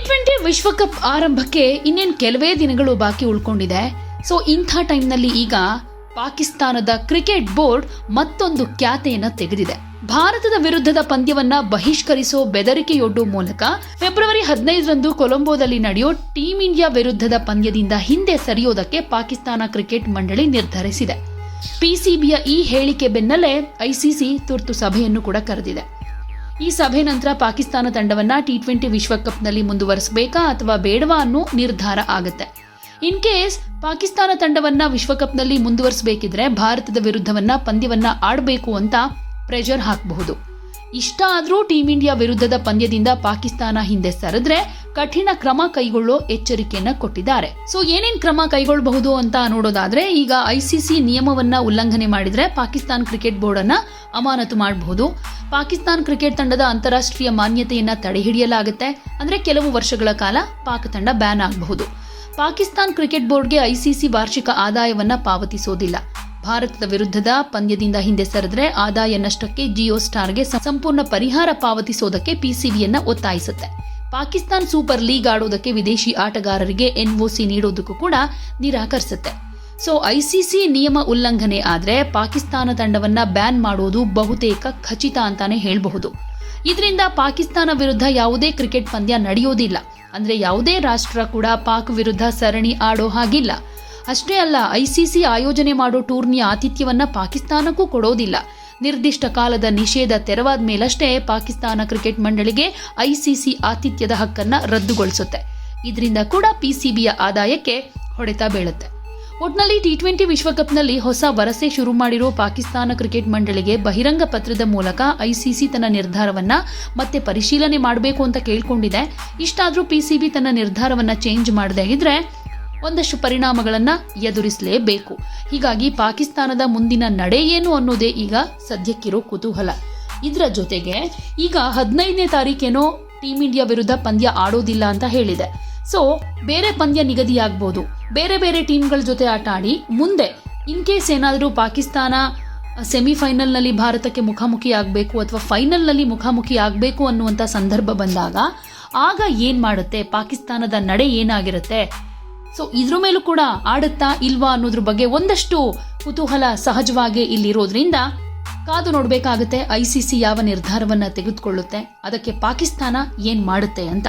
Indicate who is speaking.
Speaker 1: T20 ವಿಶ್ವಕಪ್ ಆರಂಭಕ್ಕೆ ಇನ್ನೇನು ಕೆಲವೇ ದಿನಗಳು ಬಾಕಿ ಉಳ್ಕೊಂಡಿದೆ. ಸೊ ಇಂಥ ಟೈಮ್ನಲ್ಲಿ ಈಗ ಪಾಕಿಸ್ತಾನದ ಕ್ರಿಕೆಟ್ ಬೋರ್ಡ್ ಮತ್ತೊಂದು ಖ್ಯಾತೆಯನ್ನ ತೆಗೆದಿದೆ. ಭಾರತದ ವಿರುದ್ಧದ ಪಂದ್ಯವನ್ನ ಬಹಿಷ್ಕರಿಸೋ ಬೆದರಿಕೆಯೊಡ್ಡುವ ಮೂಲಕ ಫೆಬ್ರವರಿ 15ರಂದು ಕೊಲಂಬೋದಲ್ಲಿ ನಡೆಯೋ ಟೀಂ ಇಂಡಿಯಾ ವಿರುದ್ಧದ ಪಂದ್ಯದಿಂದ ಹಿಂದೆ ಸರಿಯೋದಕ್ಕೆ ಪಾಕಿಸ್ತಾನ ಕ್ರಿಕೆಟ್ ಮಂಡಳಿ ನಿರ್ಧರಿಸಿದೆ. ಪಿಸಿಬಿಯ ಈ ಹೇಳಿಕೆ ಬೆನ್ನಲ್ಲೇ ಐಸಿಸಿ ತುರ್ತು ಸಭೆಯನ್ನು ಕೂಡ ಕರೆದಿದೆ. ಈ ಸಭೆ ನಂತರ ಪಾಕಿಸ್ತಾನ ತಂಡವನ್ನ T20 ವಿಶ್ವಕಪ್ನಲ್ಲಿ ಮುಂದುವರಿಸಬೇಕಾ ಅಥವಾ ಬೇಡವಾ ಅನ್ನೋ ನಿರ್ಧಾರ ಆಗುತ್ತೆ. ಇನ್ ಕೇಸ್ ಪಾಕಿಸ್ತಾನ ತಂಡವನ್ನ ವಿಶ್ವಕಪ್ನಲ್ಲಿ ಮುಂದುವರಿಸಬೇಕಿದ್ರೆ ಭಾರತದ ವಿರುದ್ಧವನ್ನ ಪಂದ್ಯವನ್ನ ಆಡಬೇಕು ಅಂತ ಪ್ರೆಷರ್ ಹಾಕಬಹುದು. ಇಷ್ಟ ಆದ್ರೂ ಟೀಂ ಇಂಡಿಯಾ ವಿರುದ್ಧದ ಪಂದ್ಯದಿಂದ ಪಾಕಿಸ್ತಾನ ಹಿಂದೆ ಸರಿದ್ರೆ ಕಠಿಣ ಕ್ರಮ ಕೈಗೊಳ್ಳೋ ಎಚ್ಚರಿಕೆಯನ್ನ ಕೊಟ್ಟಿದ್ದಾರೆ. ಸೊ ಏನೇನ್ ಕ್ರಮ ಕೈಗೊಳ್ಳಬಹುದು ಅಂತ ನೋಡೋದಾದ್ರೆ, ಈಗ ಐಸಿಸಿ ನಿಯಮವನ್ನ ಉಲ್ಲಂಘನೆ ಮಾಡಿದ್ರೆ ಪಾಕಿಸ್ತಾನ ಕ್ರಿಕೆಟ್ ಬೋರ್ಡ್ ಅನ್ನ ಅಮಾನತು ಮಾಡಬಹುದು. ಪಾಕಿಸ್ತಾನ ಕ್ರಿಕೆಟ್ ತಂಡದ ಅಂತಾರಾಷ್ಟ್ರೀಯ ಮಾನ್ಯತೆಯನ್ನ ತಡೆಹಿಡಿಯಲಾಗುತ್ತೆ. ಅಂದ್ರೆ ಕೆಲವು ವರ್ಷಗಳ ಕಾಲ ಪಾಕ್ ತಂಡ ಬ್ಯಾನ್ ಆಗಬಹುದು. ಪಾಕಿಸ್ತಾನ ಕ್ರಿಕೆಟ್ ಬೋರ್ಡ್ಗೆ ಐಸಿಸಿ ವಾರ್ಷಿಕ ಆದಾಯವನ್ನ ಪಾವತಿಸೋದಿಲ್ಲ. ಭಾರತದ ವಿರುದ್ಧದ ಪಂದ್ಯದಿಂದ ಹಿಂದೆ ಸರಿದ್ರೆ ಆದಾಯ ನಷ್ಟಕ್ಕೆ ಜಿಯೋ ಸ್ಟಾರ್ಗೆ ಸಂಪೂರ್ಣ ಪರಿಹಾರ ಪಾವತಿಸೋದಕ್ಕೆ ಪಿಸಿಬಿಯನ್ನ ಒತ್ತಾಯಿಸುತ್ತೆ. ಪಾಕಿಸ್ತಾನ ಸೂಪರ್ ಲೀಗ್ ಆಡೋದಕ್ಕೆ ವಿದೇಶಿ ಆಟಗಾರರಿಗೆ ಎನ್ಒಸಿ ನೀಡೋದಕ್ಕೂ ಕೂಡ ನಿರಾಕರಿಸುತ್ತೆ. ಸೊ ಐಸಿಸಿ ನಿಯಮ ಉಲ್ಲಂಘನೆ ಆದ್ರೆ ಪಾಕಿಸ್ತಾನ ತಂಡವನ್ನ ಬ್ಯಾನ್ ಮಾಡೋದು ಬಹುತೇಕ ಖಚಿತ ಅಂತಾನೆ ಹೇಳಬಹುದು. ಇದರಿಂದ ಪಾಕಿಸ್ತಾನ ವಿರುದ್ಧ ಯಾವುದೇ ಕ್ರಿಕೆಟ್ ಪಂದ್ಯ ನಡೆಯೋದಿಲ್ಲ. ಅಂದ್ರೆ ಯಾವುದೇ ರಾಷ್ಟ್ರ ಕೂಡ ಪಾಕ್ ವಿರುದ್ಧ ಸರಣಿ ಆಡೋ ಹಾಗಿಲ್ಲ. ಅಷ್ಟೇ ಅಲ್ಲ, ಐಸಿಸಿ ಆಯೋಜನೆ ಮಾಡೋ ಟೂರ್ನಿಯ ಆತಿಥ್ಯವನ್ನ ಪಾಕಿಸ್ತಾನಕ್ಕೂ ಕೊಡೋದಿಲ್ಲ. ನಿರ್ದಿಷ್ಟ ಕಾಲದ ನಿಷೇಧ ತೆರವಾದ ಮೇಲಷ್ಟೇ ಪಾಕಿಸ್ತಾನ ಕ್ರಿಕೆಟ್ ಮಂಡಳಿಗೆ ಐಸಿಸಿ ಆತಿಥ್ಯದ ಹಕ್ಕನ್ನ ರದ್ದುಗೊಳಿಸುತ್ತೆ. ಇದರಿಂದ ಕೂಡ ಪಿಸಿಬಿಯ ಆದಾಯಕ್ಕೆ ಹೊಡೆತ ಬೀಳುತ್ತೆ. ಒಟ್ನಲ್ಲಿ T20 ವಿಶ್ವಕಪ್ನಲ್ಲಿ ಹೊಸ ವರಸೆ ಶುರು ಮಾಡಿರೋ ಪಾಕಿಸ್ತಾನ ಕ್ರಿಕೆಟ್ ಮಂಡಳಿಗೆ ಬಹಿರಂಗ ಪತ್ರದ ಮೂಲಕ ಐಸಿಸಿ ತನ್ನ ನಿರ್ಧಾರವನ್ನ ಮತ್ತೆ ಪರಿಶೀಲನೆ ಮಾಡಬೇಕು ಅಂತ ಕೇಳ್ಕೊಂಡಿದೆ. ಇಷ್ಟಾದ್ರೂ ಪಿಸಿಬಿ ತನ್ನ ನಿರ್ಧಾರವನ್ನ ಚೇಂಜ್ ಮಾಡದೇ ಇದ್ರೆ ಒಂದಷ್ಟು ಪರಿಣಾಮಗಳನ್ನ ಎದುರಿಸಲೇಬೇಕು. ಹೀಗಾಗಿ ಪಾಕಿಸ್ತಾನದ ಮುಂದಿನ ನಡೆ ಏನು ಅನ್ನೋದೇ ಈಗ ಸದ್ಯಕ್ಕಿರೋ ಕುತೂಹಲ. ಇದರ ಜೊತೆಗೆ ಈಗ 15ನೇ ತಾರೀಕೇನೋ ಟೀಂ ಇಂಡಿಯಾ ವಿರುದ್ಧ ಪಂದ್ಯ ಆಡೋದಿಲ್ಲ ಅಂತ ಹೇಳಿದೆ. ಸೊ ಬೇರೆ ಪಂದ್ಯ ನಿಗದಿಯಾಗಬಹುದು. ಬೇರೆ ಬೇರೆ ಟೀಮ್ಗಳ ಜೊತೆ ಆಟ ಆಡಿ ಮುಂದೆ ಇನ್ ಕೇಸ್ ಏನಾದರೂ ಪಾಕಿಸ್ತಾನ ಸೆಮಿಫೈನಲ್ನಲ್ಲಿ ಭಾರತಕ್ಕೆ ಮುಖಾಮುಖಿ ಆಗಬೇಕು ಅಥವಾ ಫೈನಲ್ನಲ್ಲಿ ಮುಖಾಮುಖಿ ಆಗಬೇಕು ಅನ್ನುವಂಥ ಸಂದರ್ಭ ಬಂದಾಗ ಆಗ ಏನ್ ಮಾಡುತ್ತೆ, ಪಾಕಿಸ್ತಾನದ ನಡೆ ಏನಾಗಿರುತ್ತೆ, ಸೊ ಇದ್ರ ಮೇಲೂ ಕೂಡ ಆಡುತ್ತಾ ಇಲ್ವಾ ಅನ್ನೋದ್ರ ಬಗ್ಗೆ ಒಂದಷ್ಟು ಕುತೂಹಲ ಸಹಜವಾಗಿ ಇಲ್ಲಿರೋದ್ರಿಂದ ಕಾದು ನೋಡಬೇಕಾಗುತ್ತೆ ಐಸಿಸಿ ಯಾವ ನಿರ್ಧಾರವನ್ನ ತೆಗೆದುಕೊಳ್ಳುತ್ತೆ, ಅದಕ್ಕೆ ಪಾಕಿಸ್ತಾನ ಏನ್ ಮಾಡುತ್ತೆ ಅಂತ.